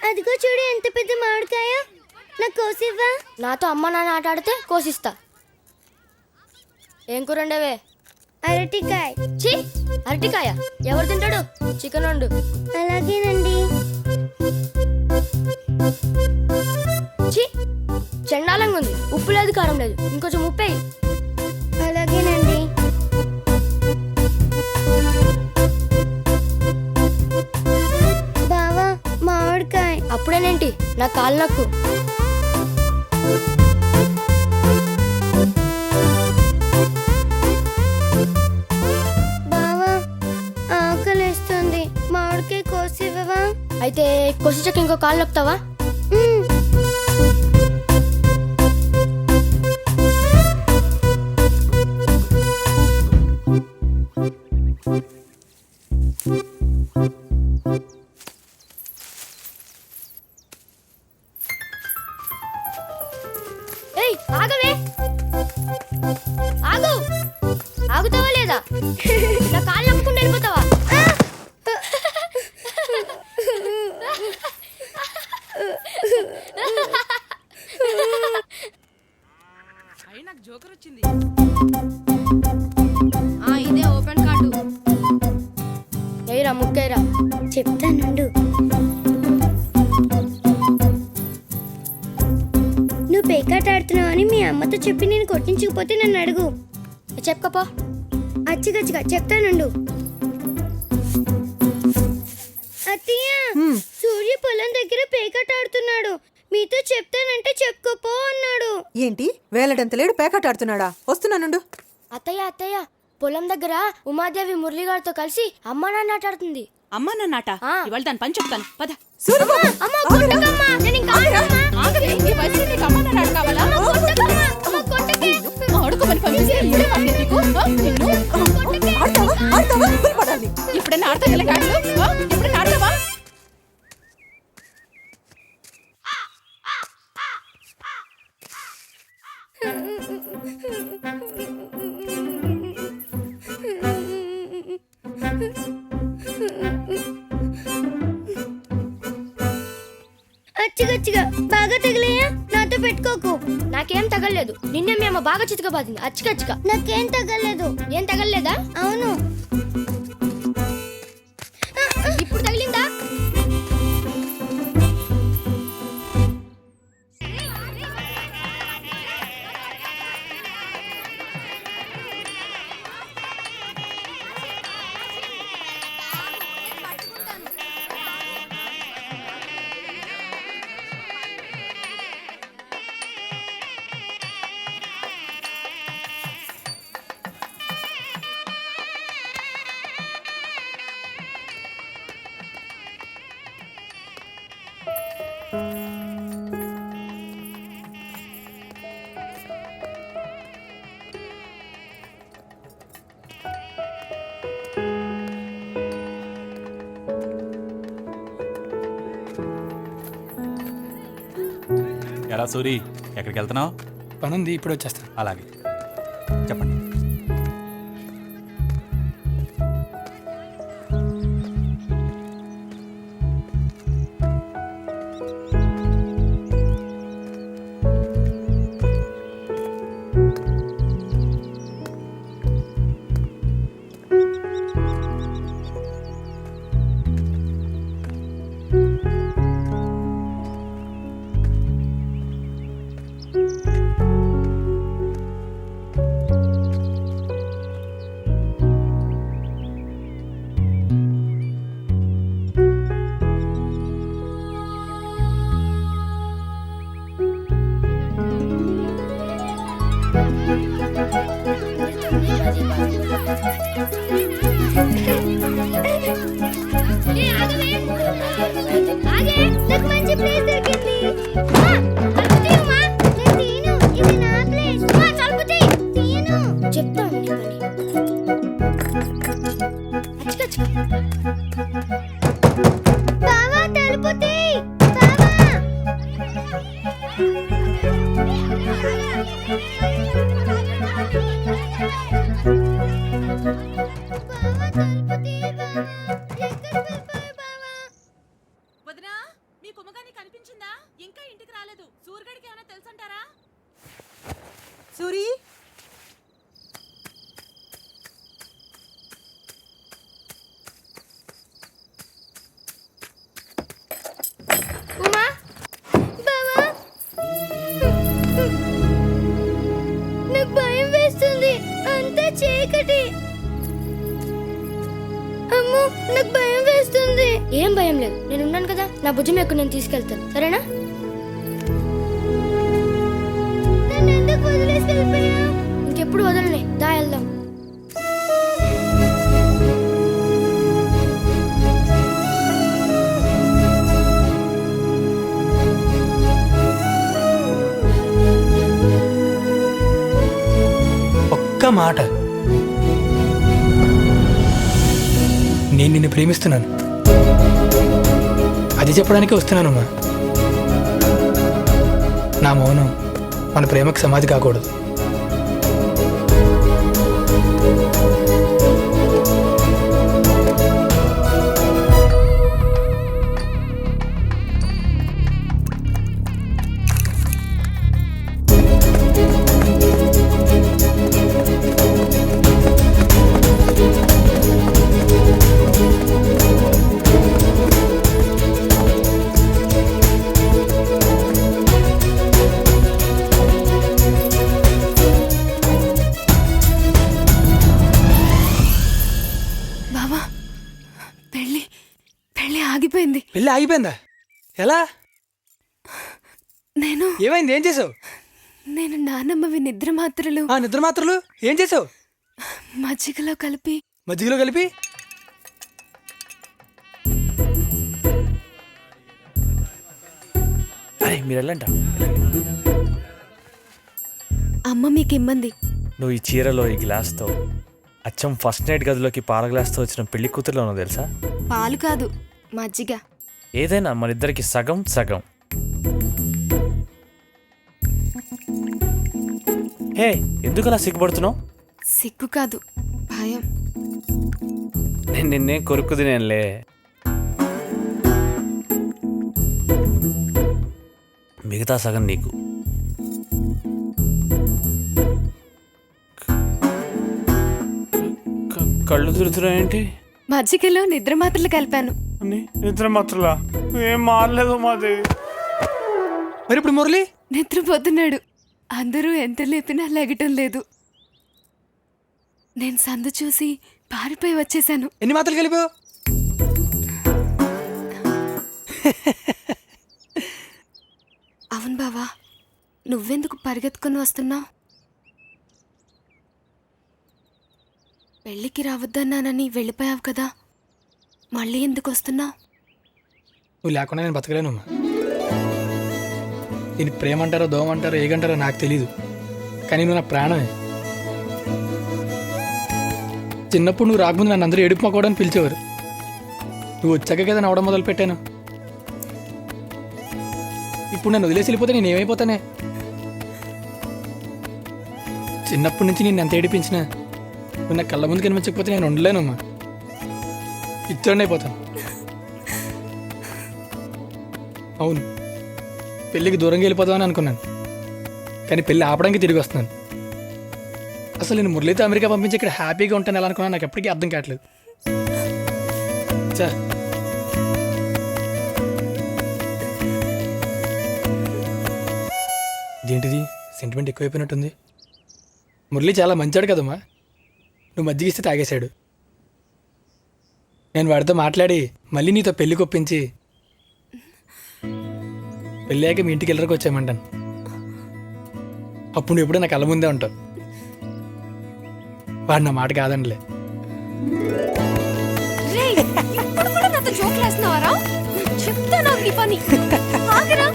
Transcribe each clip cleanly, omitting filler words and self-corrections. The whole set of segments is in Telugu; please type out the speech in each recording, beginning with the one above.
అదిగో చూడు ఎంత పెద్ద మామిడికాయ. నాకు కోసివ్వా? నాతో అమ్మ నాన్న ఆట ఆడితే కోసిస్తా. ఏం కూర వండవే? అరటికాయ. ఛీ, అరటికాయ ఎవరు తింటాడు? చికెన్ వండు. అలాగేనండి. ఛీ, చండాలంగా ఉంది. ఉప్పు లేదు, కారం లేదు. ఇంకొంచెం ఉప్పే. అలాగేనండి. బావా మామిడికాయ. అప్పుడేనేంటి నా కాలు నొక్కు. బావా ఆకలేస్తుంది, మామిడికాయ కోసివ్వవా? అయితే కొసిచక్క ఇంకో కాలు నొక్కుతావా? ఏయ్ ఆగవే, ఆగు. ఆగుతావా లేదా? నా కాలు నొక్కకుండా వెళ్ళిపోతావా? నాకు జోకర్ వచ్చింది. ఇదే ఓపెన్ కార్డు. ఏరా ముక్కేరా. చెప్తానుండు. నువ్వు పేకాట ఆడుతున్నావు అని మీ అమ్మతో చెప్పి నేను కొట్టించకపోతే నన్ను అడుగు. చెప్పకపో. అచ్చిగచ్చిగా చెప్తానుండు. అత్తయ్య, సూర్య పొలం దగ్గర పేకాట ఆడుతున్నాడు. మీతో చెప్తానంటే చెప్పుకోపో అన్నాడు. ఏంటి వేలడంతలేడు పేకాట ఆడుతున్నాడా? వస్తున్నానుండు. అత్తయ్య అత్తయ్య, పొలం దగ్గర ఉమాదేవి మురళిగారితో కలిసి అమ్మ నాన్న ఆట ఆడుతుంది. అమ్మా నాట ఇవాళ దాని పని చెప్తాను పద. అమ్మ కొట్టకమ్మా, నేను ఇంకా ఆడనమ్మా. అమ్మా నాట కావాలా? అమ్మ కొట్టకమ్మా, అమ్మ కొట్టకే. ఆడుకోమని పంపిస్తే ఇప్పుడైనా ఆడతాగల కాదు. ఎప్పుడైనా ఆడతావా? అచ్చిగచ్చిగా బాగా తగిలేయా? నాతో పెట్టుకోకు. నాకేం తగలలేదు. నిన్నే మీ అమ్మ బాగా చితకబాదింది. అచ్చికచ్చిక. నాకేం తగలేదు. ఏం తగలలేదా? అవును. ఇప్పుడు తగిలిందా? ఎలా సూరి, ఎక్కడికి వెళ్తున్నావు? పనుంది, ఇప్పుడు వచ్చేస్తాను. అలాగే చెప్పండి. నా భుజం ఎక్కువ నేను తీసుకెళ్తాను, సరేనా? నన్ను ఎందుకు వదిలేసి వెళ్ళిపోయావు? ఇంకెప్పుడు వదలనే, దా వెళ్దాం. ఒక్క మాట, నేను నిన్ను ప్రేమిస్తున్నాను, అది చెప్పడానికే వస్తున్నానమ్మా. నా మౌనం మన ప్రేమకు సమాధి కాకూడదు. బావా, పెళ్ళి పెళ్ళి ఆగిపోయింది. పెళ్ళి ఆగిపోయిందా? ఎలా? నేను ఏమైంది? ఏం చేసావు? నేను నానమ్మవి నిద్ర మాత్రలు ఆ నిద్ర మాత్రలు ఏం చేసావు? మజ్జిగలో కలిపి మజ్జిగలో కలిపి అరే మీరు వెళ్ళంట. అమ్మ మీకు ఇమ్మంది. నువ్వు ఈ చీరలో ఈ గ్లాస్తో అచ్చం ఫస్ట్ నైట్ గదిలోకి పాల గ్లాస్తో వచ్చిన పెళ్లి కూతురులో ఉన్నావు తెలుసా? పాలు కాదు, మజ్జిగ. ఏదైనా మన ఇద్దరికి సగం సగం. హే, ఎందుకు అలా సిగ్గుపడుతున్నావు? సిగ్గు కాదు, భయం. నేను నిన్నే కొరుకు తినేనులే. మిగతా సగం నీకు. కళ్ళు తిరుగుతున్నాయేంటి? మజ్జిగలో నిద్ర మాత్రలు కలిపాను. నిద్ర మాత్రలా? ఏం మారలేదు మాది. మరి ఇప్పుడు మురళి నిద్రపోతున్నాడు. అందరూ ఎంత లేపినా లెగటం లేదు. నేను సందు చూసి పారిపోయి వచ్చేసాను. ఎన్ని మాత్రలు కలిపావు? అవును బావా, నువ్వెందుకు పరిగెత్తుకొని వస్తున్నావు? పెళ్ళికి రావద్దన్నానని వెళ్ళిపోయావు కదా, మళ్ళీ ఎందుకు వస్తున్నావు? నువ్వు లేకుండా నేను బతకలేనమ్మా. దీన్ని ప్రేమ అంటారో దోమ అంటారో ఏగంటారో నాకు తెలీదు, కానీ నువ్వు నా ప్రాణమే. చిన్నప్పుడు నువ్వు రాకముందు నన్ను అందరూ ఏడుపు మొక్కవడానికి పిలిచేవారు. నువ్వు వచ్చాక కదా నవ్వడం మొదలు పెట్టాను. ఇప్పుడు నన్ను వదిలేసి వెళ్ళిపోతే నేను ఏమైపోతానే? చిన్నప్పటి నుంచి నేను ఎంత ఏడిపించినా నువ్వు నా కళ్ళ ముందు కనిపించకపోతే నేను ఉండలేనమ్మా. ఇచ్చోండి అయిపోతాను. అవును, పెళ్ళికి దూరంగా వెళ్ళిపోతామని అనుకున్నాను, కానీ పెళ్ళి ఆపడానికి తిరిగి వస్తున్నాను. అసలు నేను మురళితో అమెరికా పంపించి ఇక్కడ హ్యాపీగా ఉంటాను ఎలా అనుకున్నాను నాకు ఎప్పటికీ అర్థం కావట్లేదు. చా ఇదేంటిది, సెంటిమెంట్ ఎక్కువైపోయినట్టుంది. మురళి చాలా మంచాడు కదమ్మా, నువ్వు మజ్జిగ ఇస్తే తాగేశాడు. నేను వాడితో మాట్లాడి మళ్ళీ నీతో పెళ్లి కొప్పించి పెళ్ళాక మీ ఇంటికి వెళ్ళరికి వచ్చామంటాను. అప్పుడు నువ్వు ఎప్పుడూ నా కళ్ళ ముందే ఉంటావు. వాడు నా మాట కాదండిలే. ఇప్పుడు కూడా నాతో జోకులేస్తున్నావారా? చెప్తాను నీ పని. ఆగరా?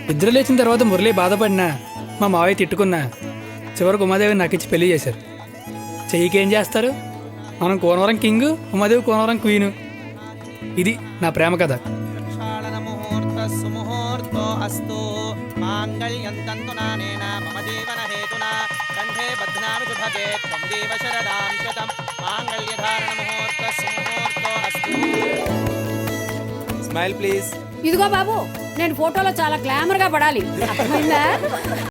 నిద్ర లేచిన తర్వాత మురళి బాధపడినా మా మావయ్య తిట్టుకున్నా చివరికి ఉమాదేవి నాకు ఇచ్చి పెళ్లి చేశారు. చెయ్యికి ఏం చేస్తారు? మనం కోనవరం కింగ్, ఉమాదేవి కోనవరం క్వీను. ఇది నా ప్రేమ కథ. Smile please. ఇదిగో బాబు, నేను ఫోటోలో చాలా గ్లామర్ గా పడాలి. అర్థమైందా?